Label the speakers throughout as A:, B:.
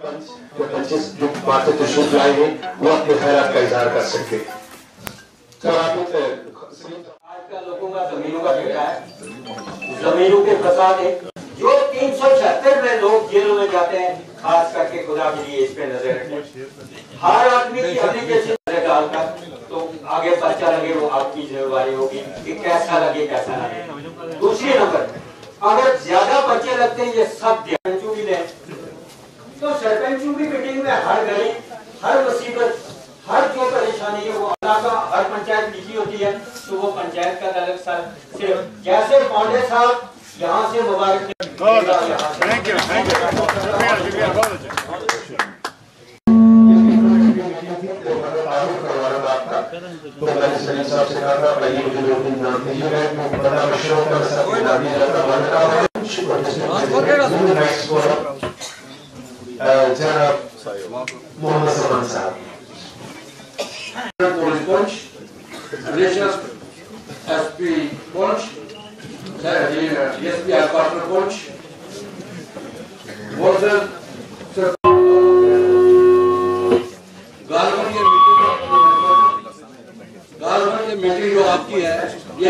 A: जो माथे तशरीफ लाए हैं वो अपने ख्यालात का इजहार कर सके।
B: आजकल लोगों का जमीनों का बेटा है, जमीनों के फसाद है। जो 376 में लोग जेलों में जाते हैं, खास करके खुदा के लिए इस पे नजर रखें। हर आदमी की एप्लीकेशन नजर डालकर तो आगे पर्चा लगे, वो आपकी जिम्मेवारी होगी कि कैसा लगे कैसा लगे। दूसरी नंबर, अगर ज्यादा पर्चे लगते हैं, ये सब सरपंचों भी लें तो सरपंचों की मीटिंग में हर गली, हर मुसीबत, हर जो परेशानी है वो हर पंचायत लिखी होती है, तो वो पंचायत का अलग सिर्फ जैसे पांडे साहब यहाँ से मुबारक।
C: थैंक यू
A: तो मैंने सलीम साहब से कहा था पहले मुझे 2 दिन नाम दीजिए, मैं बड़ा मशहूर का मोहम्मद सलमान साहब
D: SP Punch, DSP Partner Punch, गालवन ये मीटिंग जो आपकी है, ये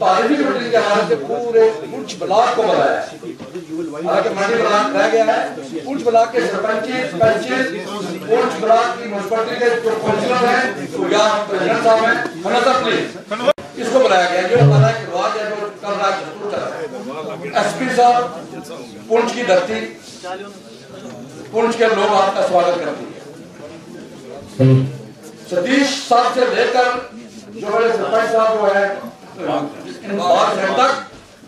D: तारीखी मीटिंग के हवाले से पूरे पुंछ ब्लॉक को बुलाया है। हालांकि मंडी ब्लॉक रह गया है, पुंछ ब्लॉक के सरपंच, पुंछ ब्लॉक की म्युनिसिपैलिटी के जो काउंसिलर हैं या प्रेसिडेंट साहब हैं, हमेशा प्लीज इसको बुलाया गया। जो हमारा एक रिवाज है जो कर रहा है, SP साहब, पुंछ की धरती, पुंछ के लोग आपका स्वागत करते हैं। सतीश साहब से लेकर जो बड़े सरपंच साहब जो है तक,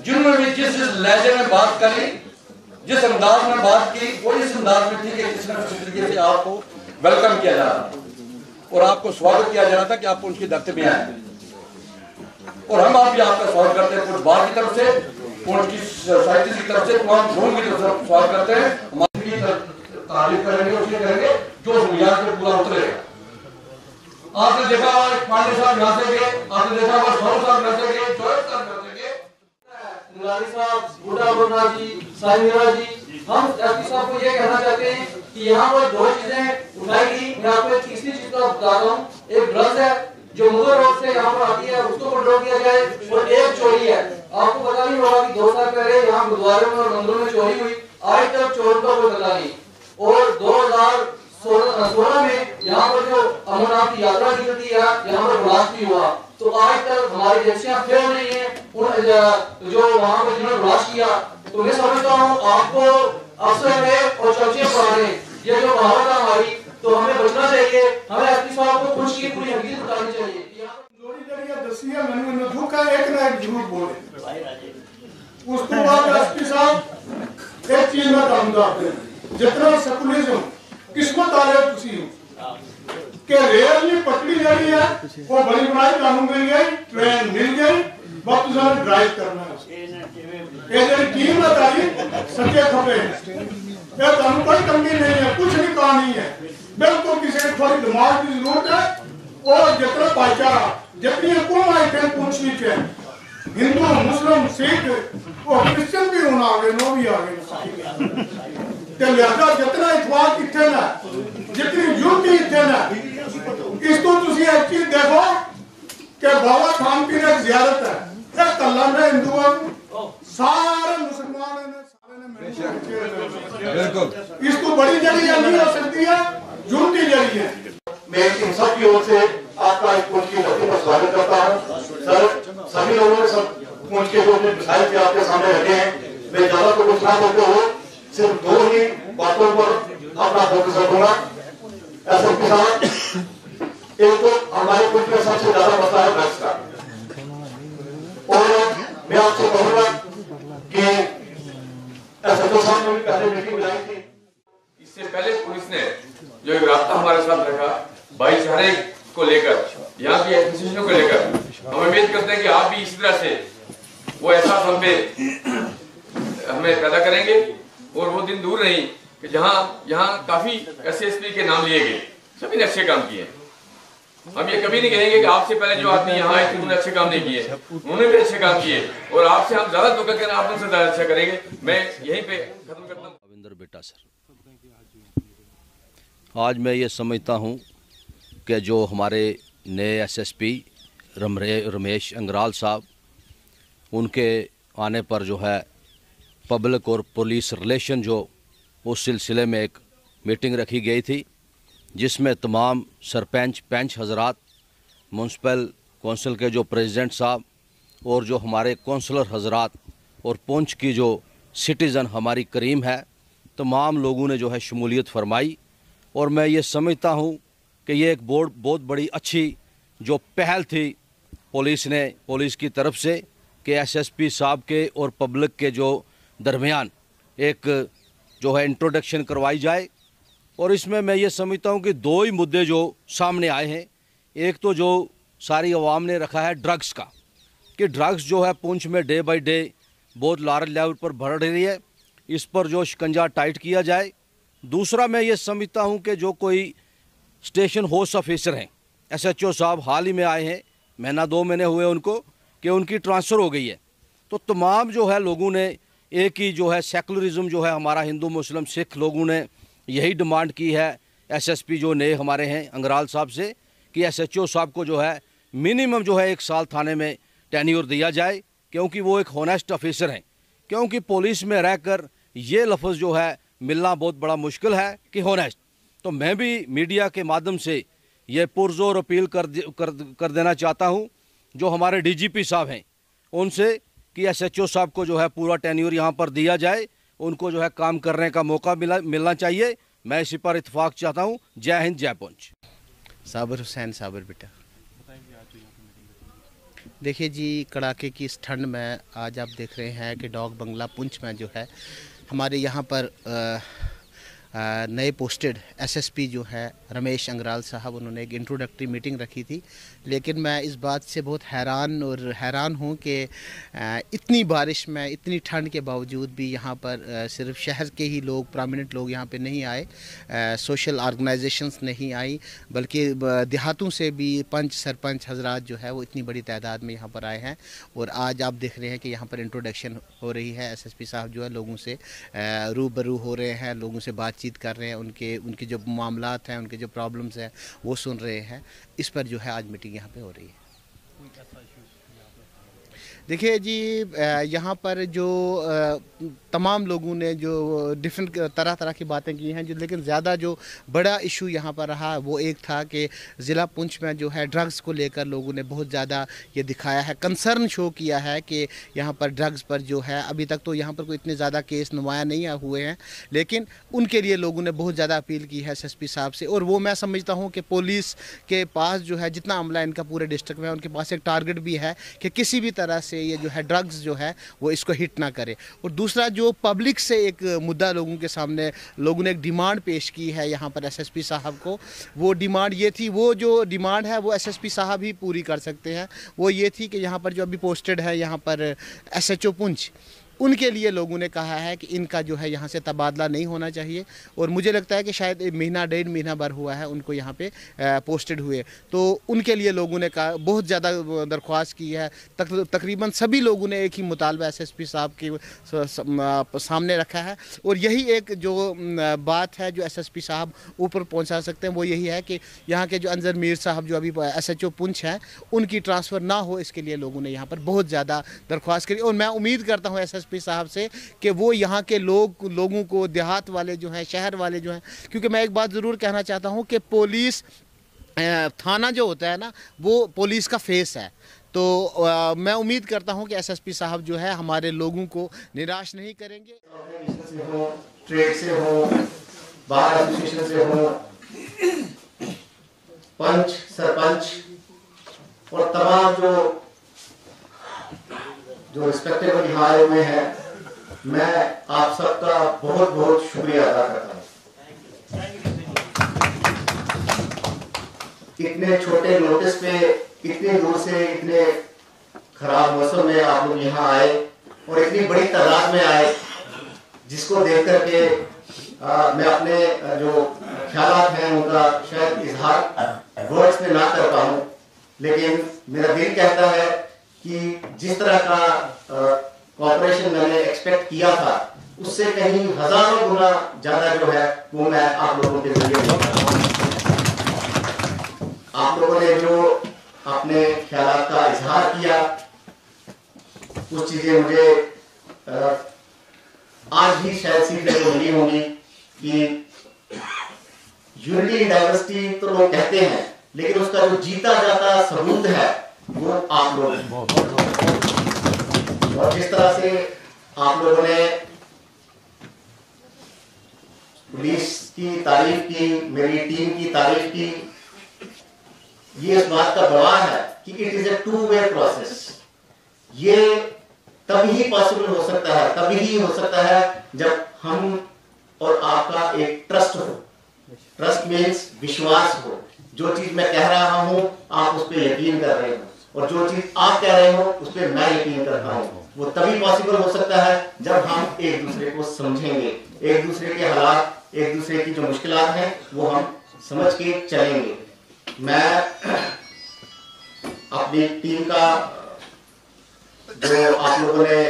D: जिन्होंने भी जिस लहजे में बात करी, जिस अंदाज में बात की, वो इस अंदाज में थी कि किसी न किसी तरीके से आपको वेलकम किया जा रहा था और आपको स्वागत किया जा रहा था कि आप उनकी धरती में आए। और हम आप भी आपका स्वागत करते हैं, कुछ बार की तरफ से, उनकी सोसाइटी की तरफ से, तमाम लोगों की तरफ से स्वागत करते हैं। हमारी तारीफ करेंगे, उसके करेंगे जो बुनियाद पे पूरा उतरेगा। आपने देखा पांडे साहब यहाँ से गए, आपने देखा सौरभ साहब यहाँ से गए, जोएब साहब यहाँ से गए, निराली साहब, बूढ़ा बोना जी, साइमीरा जी, हम SP साहब को ये कहना चाहते हैं कि यहाँ पर 2 चीजें उठाई गई। मैं आपको एक तीसरी चीज का बता रहा हूँ। एक ड्रग्स है जो मुगल रोड से यहाँ पर आती है, उसको कंट्रोल किया जाए, और एक चोरी है। आपको पता नहीं होगा कि 2 साल पहले यहाँ गुरुद्वारे में और मंदिरों में चोरी हुई, आज तक चोर का कोई पता नहीं। और 2016 में यहाँ पर जो अमरनाथ की यात्रा निकलती है, यहाँ पर ब्लास्ट भी हुआ, तो आज तक हमारी एजेंसियां फेल नहीं है जो वहाँ पर जिन्होंने ब्लास्ट किया। तो मैं समझता हूँ आपको अफसर है और चर्चे पढ़ाने, ये जो कहावत है हमारी, तो हमें बचना चाहिए। हमें SP साहब को कुछ की पूरी हकीकत बतानी चाहिए।
E: उसको बाद SP साहब एक चीज में बताऊंगा, जितना सेकुलरिज्म किस्मत वाले तुसी हो कि रेल पटड़ी जड़ी है वो बड़ी बनाई, कानून मिल गई, ट्रेन मिल गई, बस तुझे ड्राइव करना है। ये जो टीम बताई सच्चे खबरे ये कानून कोई कमी नहीं है, कुछ भी कहा नहीं है, बिल्कुल किसी को थोड़ी दिमाग की जरूरत है। और जितना भाईचारा, जितनी कौम आई थे पूछ लीजिए, हिंदू, मुस्लिम, सिख और क्रिश्चियन भी होना आगे, नो भी आगे, लिहाजा जितना इतवाक इतने ना, जितनी यूनिटी इतने ना, इसको तुसी एक चीज देखो कि बाबा खान की एक ज़ियारत है, एक कल्ला में हिंदुओं सारे मुसलमान ने बिल्कुल इसको बड़ी जगह नहीं हो सकती है, यूनिटी जगह है।
A: मैं इन सब की ओर से आपका एक पुंछ की धरती पर स्वागत करता हूँ। सर, सभी लोगों ने सब पुंछ के जो मिसाइल के आपके सामने रखे हैं, मैं ज्यादा तो कुछ ना करते हो, सिर्फ 2 ही बातों पर अपना फोकस रखूंगा। SP साहब, एक तो हमारे कुछ में सबसे ज्यादा मसला है ड्रग्स का, और मैं आपसे कहूंगा कि SHO साहब ने भी पहले मीटिंग बुलाई थी।
F: इससे पहले पुलिस ने जो एक रास्ता हमारे साथ रखा भाईचारे को लेकर, यहाँ की एसोसिएशन को लेकर, हम उम्मीद करते हैं कि आप भी इसी तरह से वो एहसास हमें पैदा करेंगे। और वो दिन दूर नहीं कि जहाँ यहाँ काफी SSP के नाम लिए गए, सभी ने अच्छे काम किए। हम ये कभी नहीं कहेंगे कि आपसे पहले जो आदमी यहाँ आए थे उन्होंने अच्छे काम नहीं किए, उन्होंने भी अच्छे काम किए, और आपसे हम ज्यादा तो करके आप उनसे ज्यादा अच्छा करेंगे। मैं यहीं पे खत्म करता हूँ।
G: बेटा सर आज मैं ये समझता हूँ कि जो हमारे नए एसएसपी रमेश अंगराल साहब, उनके आने पर जो है पब्लिक और पुलिस रिलेशन जो उस सिलसिले में एक मीटिंग रखी गई थी, जिसमें तमाम सरपंच पंच हजरात, म्यूनसिपल कौंसिल के जो प्रेसिडेंट साहब और जो हमारे कौंसलर हजरात और पुंछ की जो सिटीज़न हमारी करीम है, तमाम लोगों ने जो है शमूलियत फरमाई। और मैं ये समझता हूँ कि ये एक बहुत बड़ी अच्छी जो पहल थी पुलिस की तरफ से कि एसएसपी साहब के और पब्लिक के जो दरमियान एक जो है इंट्रोडक्शन करवाई जाए। और इसमें मैं ये समझता हूँ कि दो ही मुद्दे जो सामने आए हैं। एक तो जो सारी अवाम ने रखा है ड्रग्स का, कि ड्रग्स जो है पुंछ में डे बाई डे बहुत लार्ज लेवल पर बढ़ रही है, इस पर जो शिकंजा टाइट किया जाए। दूसरा मैं ये समझता हूँ कि जो कोई स्टेशन हाउस ऑफिसर हैं, एसएचओ साहब हाल ही में आए हैं, महीना 2 महीने हुए उनको, कि उनकी ट्रांसफ़र हो गई है। तो तमाम जो है लोगों ने एक ही जो है सेकुलरिज्म जो है हमारा हिंदू मुस्लिम सिख लोगों ने यही डिमांड की है एसएसपी जो नए हमारे हैं अंगराल साहब से, कि एसएचओ साहब को जो है मिनिमम जो है 1 साल थाने में टेन्योर दिया जाए, क्योंकि वो एक होनेस्ट ऑफिसर हैं। क्योंकि पुलिस में रहकर ये लफ्ज़ जो है मिलना बहुत बड़ा मुश्किल है कि होनेस्ट। तो मैं भी मीडिया के माध्यम से ये पुरजोर अपील कर देना चाहता हूँ जो हमारे डीजीपी साहब हैं उनसे, कि एसएचओ साहब को जो है पूरा टेन्योर यहाँ पर दिया जाए, उनको जो है काम करने का मौका मिलना चाहिए। मैं इसी पर इत्तेफाक चाहता हूँ। जय हिंद, जय पुंछ।
H: साबिर हुसैन साबिर बेटा। देखिए जी, कड़ाके की इस ठंड में आज आप देख रहे हैं कि डॉग बंगला पुंछ में जो है हमारे यहाँ पर नए पोस्टेड एसएसपी जो है रमेश अंगराल साहब, उन्होंने एक इंट्रोडक्टरी मीटिंग रखी थी। लेकिन मैं इस बात से बहुत हैरान हूँ कि इतनी बारिश में, इतनी ठंड के बावजूद भी यहाँ पर सिर्फ शहर के ही लोग, प्रोमिनेंट लोग यहाँ पे नहीं आए, सोशल ऑर्गेनाइजेशंस नहीं आई, बल्कि देहातों से भी पंच सरपंच हजरात जो है वो इतनी बड़ी तादाद में यहाँ पर आए हैं। और आज आप देख रहे हैं कि यहाँ पर इंट्रोडक्शन हो रही है। एसएसपी साहब जो है लोगों से रूबरू हो रहे हैं, लोगों से बातचीत कर रहे हैं, उनके जो मामलात हैं, उनके जो प्रॉब्लम्स हैं वो सुन रहे हैं। इस पर जो है आज मीटिंग यहाँ पे हो रही है। देखिए जी, यहाँ पर जो तमाम लोगों ने जो डिफरेंट तरह की बातें की हैं, जो लेकिन ज़्यादा जो बड़ा इशू यहाँ पर रहा वो एक था कि ज़िला पुंछ में जो है ड्रग्स को लेकर लोगों ने बहुत ज़्यादा ये दिखाया है, कंसर्न शो किया है कि यहाँ पर ड्रग्स पर जो है अभी तक तो यहाँ पर कोई इतने ज़्यादा केस नुमाया नहीं हुए हैं, लेकिन उनके लिए लोगों ने बहुत ज़्यादा अपील की है एसएसपी साहब से। और वो मैं समझता हूँ कि पुलिस के पास जो है जितना अमला इनका पूरे डिस्ट्रिक्ट में है, उनके पास एक टारगेट भी है कि किसी भी तरह से ये जो है ड्रग्स जो है वो इसको हिट ना करे। और दूसरा जो पब्लिक से एक मुद्दा लोगों के सामने लोगों ने एक डिमांड पेश की है यहाँ पर एसएसपी साहब को, वो डिमांड ये थी, वो जो डिमांड है वो एसएसपी साहब ही पूरी कर सकते हैं। वो ये थी कि यहाँ पर जो अभी पोस्टेड है यहाँ पर एसएचओ पुंछ, उनके लिए लोगों ने कहा है कि इनका जो है यहाँ से तबादला नहीं होना चाहिए। और मुझे लगता है कि शायद महीना 1.5 महीना भर हुआ है उनको यहाँ पे पोस्टेड हुए, तो उनके लिए लोगों ने कहा, बहुत ज़्यादा दरख्वास्त की है। तकरीबन सभी लोगों ने एक ही मुतालबा एसएसपी साहब के सामने रखा है। और यही एक जो बात है जो एसएसपी साहब ऊपर पहुँचा सकते हैं, वो यही है कि यहाँ के जो अंजर मीर साहब जो अभी एसएचओ पुंछ हैं, उनकी ट्रांसफ़र ना हो, इसके लिए लोगों ने यहाँ पर बहुत ज़्यादा दरख्वास्त करी। और मैं उम्मीद करता हूँ एसएसपी साहब से कि वो यहाँ के लोगों को, देहात वाले जो हैं, शहर वाले जो हैं, क्योंकि मैं एक बात ज़रूर कहना चाहता हूँ कि पुलिस थाना जो होता है ना, वो पुलिस का फेस है। तो मैं उम्मीद करता हूँ कि एसएसपी साहब जो है हमारे लोगों को निराश नहीं करेंगे।
A: ट्रेड से हो, बार एसोसिएशन से हो, पंच सरपंच और तमाम जो रिस्पेक्टेबल यहाँ में है, मैं आप सबका बहुत बहुत शुक्रिया अदा करता हूँ। इतने छोटे नोटिस पे इतनी दूर से, इतने खराब मौसम में आप लोग यहाँ आए और इतनी बड़ी तादाद में आए, जिसको देख करके मैं अपने जो ख्यालात हैं उनका शायद इजहार वर्ड्स में ना कर पाऊँ, लेकिन मेरा दिल कहता है कि जिस तरह का कॉपरेशन मैंने एक्सपेक्ट किया था उससे कहीं हजारों गुना ज्यादा जो है वो मैं आप लोगों के जरिए आप लोगों ने जो अपने ख्यालात का इजहार किया, कुछ चीजें मुझे आज भी शायद सीखने को मिली होंगी कि यूनिटी डाइवर्सिटी तो लोग कहते हैं, लेकिन उसका जो जीता जाता सबूत है वो आप लोग। और जिस तरह से आप लोगों ने पुलिस की तारीफ की, मेरी टीम की तारीफ की, ये इस बात का गवाह है कि it is a two way process. ये तभी पॉसिबल हो सकता है, तभी ही हो सकता है जब हम और आपका एक ट्रस्ट हो। ट्रस्ट मीन्स विश्वास हो। जो चीज मैं कह रहा हूं आप उस पर यकीन कर रहे हो, और जो चीज आप कह रहे हो उस पर मैं यकीन करता हूं। वो तभी पॉसिबल हो सकता है जब हम एक दूसरे को समझेंगे, एक दूसरे के हालात, एक दूसरे की जो मुश्किलात हैं वो हम समझ के चलेंगे। मैं अपनी टीम का जो आप लोगों ने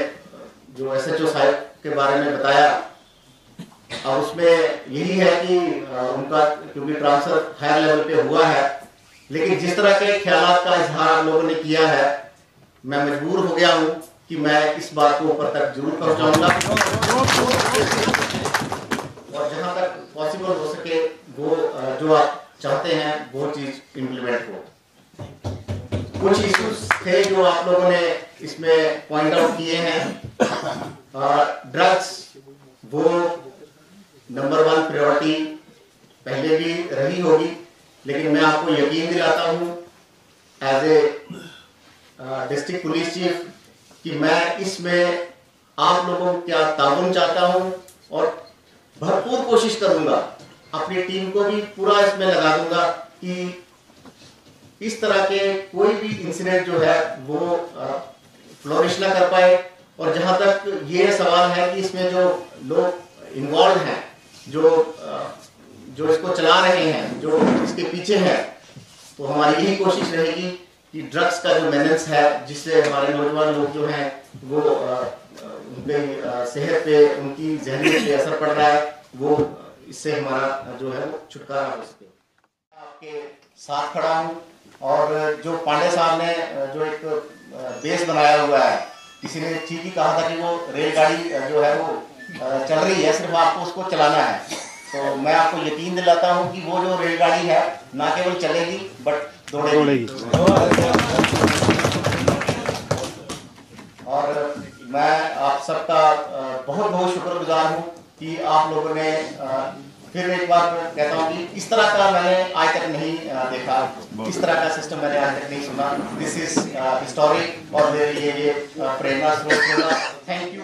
A: जो SHO साहब के बारे में बताया, अब उसमें यही है कि उनका क्योंकि ट्रांसफर हायर लेवल पे हुआ है, लेकिन जिस तरह के ख्यालात का इजहार आप लोगों ने किया है, मैं मजबूर हो गया हूं कि मैं इस बात को ऊपर तक जरूर पहुंचाऊंगा, और जहां तक पॉसिबल हो सके वो जो आप चाहते हैं वो चीज इम्प्लीमेंट हो। कुछ इश्यूज थे जो आप लोगों ने इसमें पॉइंट आउट किए हैं। ड्रग्स वो नंबर 1 प्रायोरिटी पहले भी रही होगी, लेकिन मैं आपको यकीन दिलाता हूं as a district police chief कि मैं इसमें आप लोगों का ताउन चाहता हूं, और भरपूर कोशिश करूंगा, अपनी टीम को भी पूरा इसमें लगा दूंगा कि इस तरह के कोई भी इंसिडेंट जो है वो फ्लोरिश ना कर पाए। और जहां तक ये सवाल है कि इसमें जो लोग इन्वॉल्व हैं, जो इसको चला रहे हैं, जो इसके पीछे हैं, तो हमारी यही कोशिश रहेगी कि ड्रग्स का जो मेनेंस है, जिससे हमारे नौजवान लोग जो हैं वो उनकी सेहत पे, उनकी ज़हनियत पे असर पड़ रहा है, वो इससे हमारा जो है वो छुटकारा हो सके। आपके साथ खड़ा हूँ, और जो पांडे साहब ने जो एक बेस बनाया हुआ है, किसी ने ठीक ही कहा था कि वो रेलगाड़ी जो है वो चल रही है, सिर्फ आपको उसको चलाना है। तो मैं आपको यकीन दिलाता हूं कि वो जो रेलगाड़ी है ना केवल चलेगी बट दौड़ेगी। और मैं आप सबका बहुत बहुत शुक्रगुजार हूं कि आप लोगों ने फिर एक बार कहता हूं कि इस तरह का मैंने आज तक नहीं देखा, इस तरह का सिस्टम मैंने आज तक नहीं सुना। दिस इज हिस्टोरिक, और मेरे लिए ये प्रेरणा स्रोत होगा। Thank you.